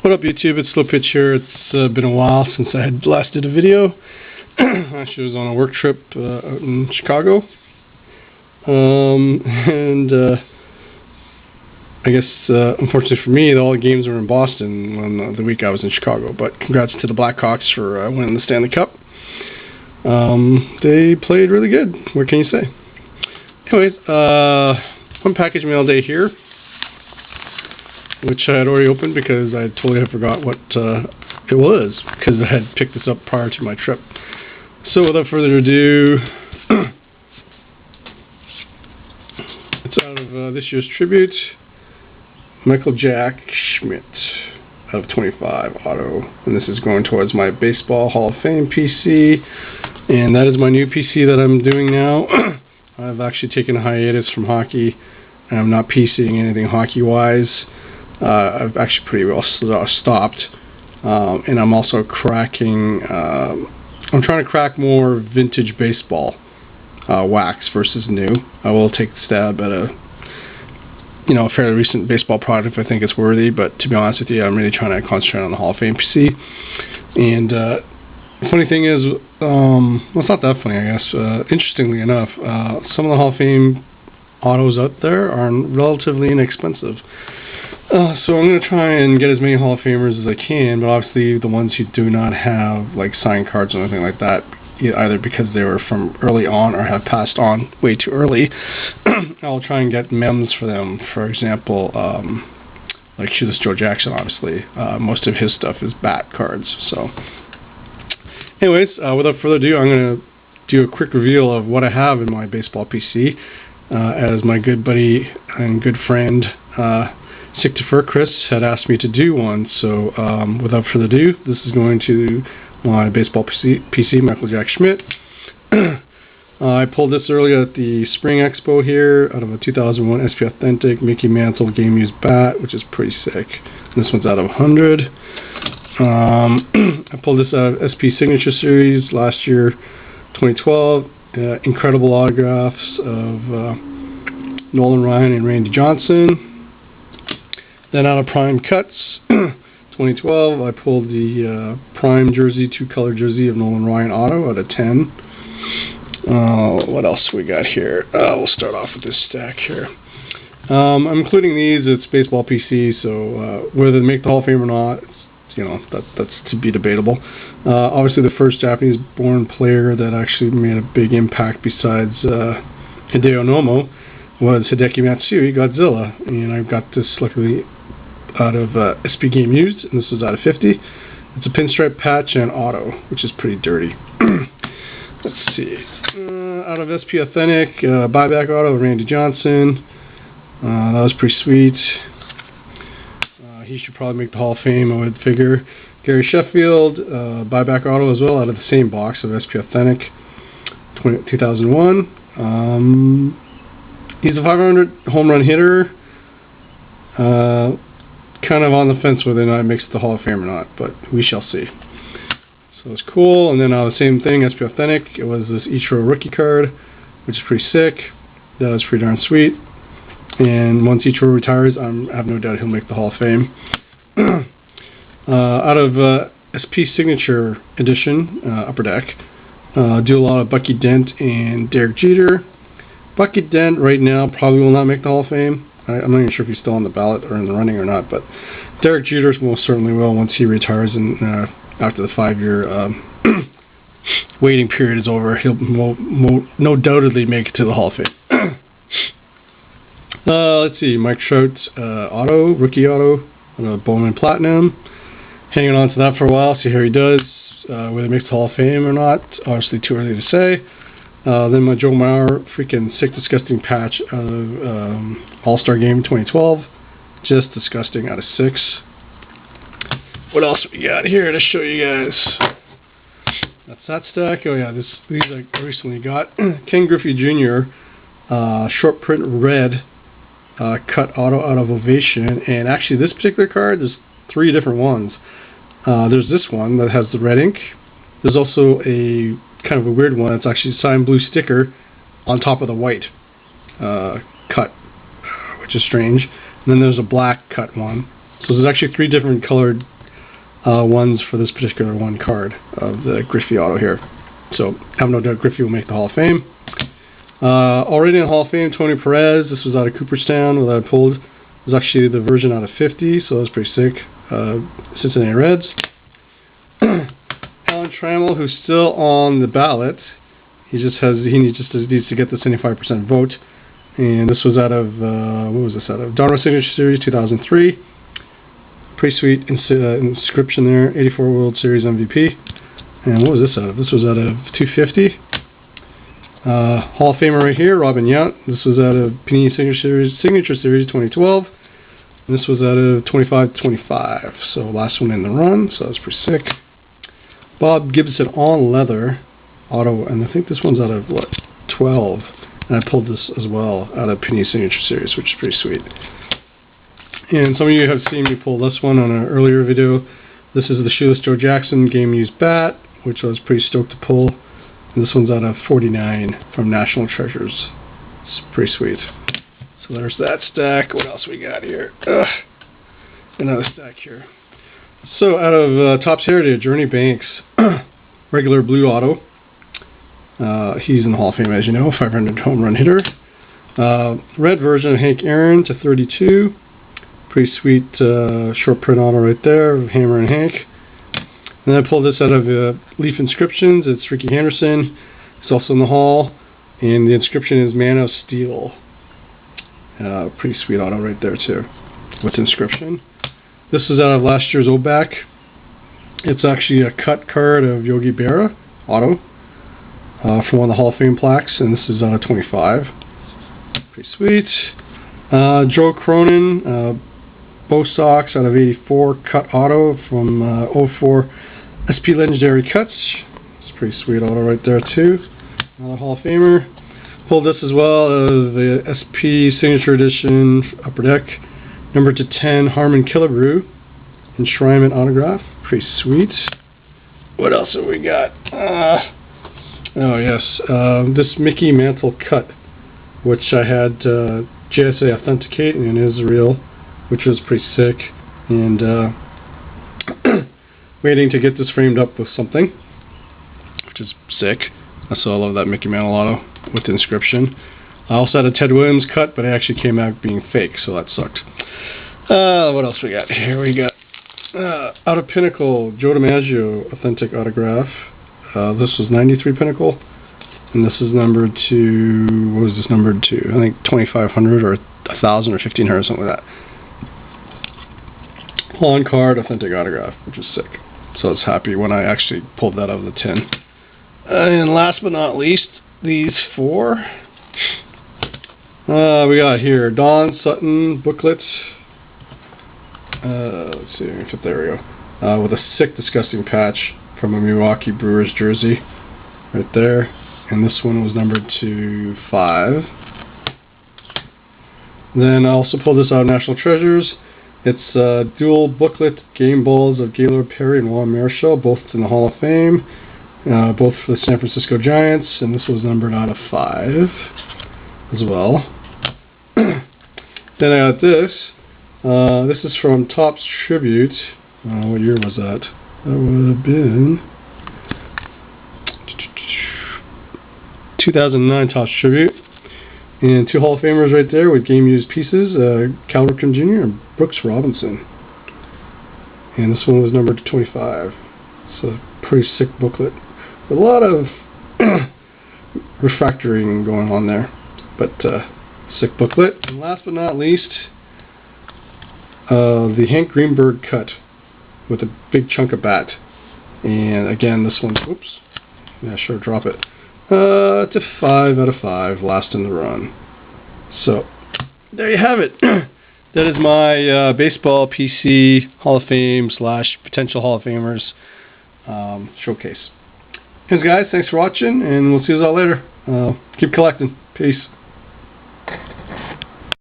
What up, YouTube? It's Slow Pitch here. It's been a while since I had last did a video. Actually, I was on a work trip out in Chicago. I guess, unfortunately for me, all the games were in Boston on the week I was in Chicago. But congrats to the Blackhawks for winning the Stanley Cup. They played really good. What can you say? Anyways, one package mail day here, which I had already opened because I totally had forgot what it was, because I had picked this up prior to my trip. So without further ado, it's out of this year's tribute, Michael Jack Schmidt of 25 auto, and this is going towards my Baseball Hall of Fame PC, and that is my new PC that I'm doing now. I've actually taken a hiatus from hockey, and I'm not PCing anything hockey-wise. I've actually pretty well stopped, and I'm also cracking, I'm trying to crack more vintage baseball, wax versus new. I will take a stab at a fairly recent baseball product if I think it's worthy, but to be honest with you, I'm really trying to concentrate on the Hall of Fame PC. And the funny thing is, well, it's not that funny, I guess. Interestingly enough, some of the Hall of Fame autos out there are relatively inexpensive. So I'm going to try and get as many Hall of Famers as I can, but obviously the ones who do not have like signed cards or anything like that, either because they were from early on or have passed on way too early, I'll try and get mems for them. For example, like Shoeless Joe Jackson, obviously. Most of his stuff is bat cards. So anyways, without further ado, I'm going to do a quick reveal of what I have in my baseball PC, as my good buddy and good friend Sick2Fur Chris had asked me to do one. So without further ado, this is going to my baseball PC Michael Jack Schmidt. I pulled this earlier at the Spring Expo here out of a 2001 SP Authentic Mickey Mantle Game Used Bat, which is pretty sick. This one's out of 100. I pulled this out of SP Signature Series last year, 2012. Incredible autographs of Nolan Ryan and Randy Johnson. Then out of Prime Cuts, 2012, I pulled the Prime jersey, two-color jersey of Nolan Ryan auto out of 10. What else we got here? We'll start off with this stack here. I'm including these. It's baseball PC, so whether they make the Hall of Fame or not, that's to be debatable. Obviously, the first Japanese-born player that actually made a big impact besides Hideo Nomo was Hideki Matsui, Godzilla, and I've got this luckily out of SP Game Used, and this is out of 50. It's a pinstripe patch and auto, which is pretty dirty. Let's see. Out of SP Authentic, buyback auto of Randy Johnson. That was pretty sweet. He should probably make the Hall of Fame, I would figure. Gary Sheffield, buyback auto as well, out of the same box of SP Authentic, 2001. He's a 500 home run hitter. Kind of on the fence whether or not it makes the Hall of Fame or not, but we shall see. So it's cool. And then the same thing, SP Authentic. It was this Ichiro rookie card, which is pretty sick. That was pretty darn sweet. And once Ichiro retires, I have no doubt he'll make the Hall of Fame. Out of SP Signature Edition, Upper Deck, do a lot of Bucky Dent and Derek Jeter. Bucky Dent right now probably will not make the Hall of Fame. I'm not even sure if he's still on the ballot or in the running or not, but Derek Jeter most certainly will once he retires, and after the 5-year waiting period is over, he'll no doubtedly make it to the Hall of Fame. Let's see, Mike Trout auto, rookie auto, Bowman Platinum. Hanging on to that for a while, see how he does, whether he makes the Hall of Fame or not. Obviously too early to say. Then my Joe Mauer freaking sick, disgusting patch out of All-Star Game 2012. Just disgusting out of 6. What else we got here to show you guys? That's that stack. Oh yeah, these I recently got. Ken Griffey Jr. Short print red cut auto out of Ovation. And actually this particular card, there's 3 different ones. There's this one that has the red ink. There's also a kind of a weird one. It's actually a signed blue sticker on top of the white cut, which is strange. And then there's a black cut one. So there's actually 3 different colored ones for this particular one card of the Griffey auto here. So I have no doubt Griffey will make the Hall of Fame. Already in the Hall of Fame, Tony Perez. This was out of Cooperstown that I pulled. It was actually the version out of 50, so that was pretty sick. Cincinnati Reds. Alan Trammell, who's still on the ballot. He needs to get the 75% vote. And this was out of, what was this out of? Donruss Signature Series 2003. Pretty sweet inscription there. 84 World Series MVP. And what was this out of? This was out of 250. Hall of Famer right here, Robin Yount. This was out of Panini Signature Series 2012. And this was out of 25-25. So last one in the run. So that's pretty sick. Bob Gibson on leather auto, and I think this one's out of what, 12. And I pulled this as well out of Panini Signature Series, which is pretty sweet. And some of you have seen me pull this one on an earlier video. This is the Shoeless Joe Jackson game used bat, which I was pretty stoked to pull. And this one's out of 49 from National Treasures. It's pretty sweet. So there's that stack. What else we got here? Another stack here. So out of Topps Heritage, Ernie Banks, regular blue auto. He's in the Hall of Fame, as you know, 500 home run hitter. Red version of Hank Aaron to 32. Pretty sweet short print auto right there of Hammer and Hank. And I pulled this out of Leaf Inscriptions. It's Ricky Henderson. It's also in the Hall. And the inscription is Man of Steel. Pretty sweet auto right there, too, with inscription. This is out of last year's OBAC. It's actually a cut card of Yogi Berra auto from one of the Hall of Fame plaques, and this is out of 25. Pretty sweet. Joe Cronin, Bo Sox out of 84, cut auto from 04 SP Legendary Cuts. It's a pretty sweet auto right there too. Another Hall of Famer. Pulled this as well as the SP Signature Edition Upper Deck. Number to 10, Harmon Killebrew, enshrinement autograph. Pretty sweet. What else have we got? Oh yes, this Mickey Mantle cut, which I had JSA authenticate, and is real, which was pretty sick. And waiting to get this framed up with something, which is sick. So I love that Mickey Mantle auto with the inscription. I also had a Ted Williams cut, but it actually came out being fake, so that sucked. What else we got? Here we got out of Pinnacle, Joe DiMaggio authentic autograph. This was 93 Pinnacle, and this is numbered to, what was this numbered to? I think 2,500 or 1,000 or 1,500 or something like that. On card authentic autograph, which is sick. So I was happy when I actually pulled that out of the tin. And last but not least, these four. We got here Don Sutton booklet. Let's see, there we go. With a sick, disgusting patch from a Milwaukee Brewers jersey, right there. And this one was numbered to 5. Then I also pulled this out of National Treasures. It's a dual booklet game balls of Gaylord Perry and Juan Marichal, both in the Hall of Fame, both for the San Francisco Giants, and this was numbered out of 5 as well. Then I got this. This is from Topps Tribute. What year was that? That would have been 2009 Topps Tribute. And 2 Hall of Famers right there with game used pieces, Cal Ripken Jr. and Brooks Robinson. And this one was numbered to 25. It's a pretty sick booklet. A lot of refactoring going on there, but sick booklet. And last but not least, the Hank Greenberg cut with a big chunk of bat. And again, this one's, oops, yeah, sure, drop it. It's a 5 out of 5, last in the run. So there you have it. That is my baseball PC Hall of Fame / potential Hall of Famers showcase. Thanks guys, thanks for watching, and we'll see you all later. Keep collecting. Peace.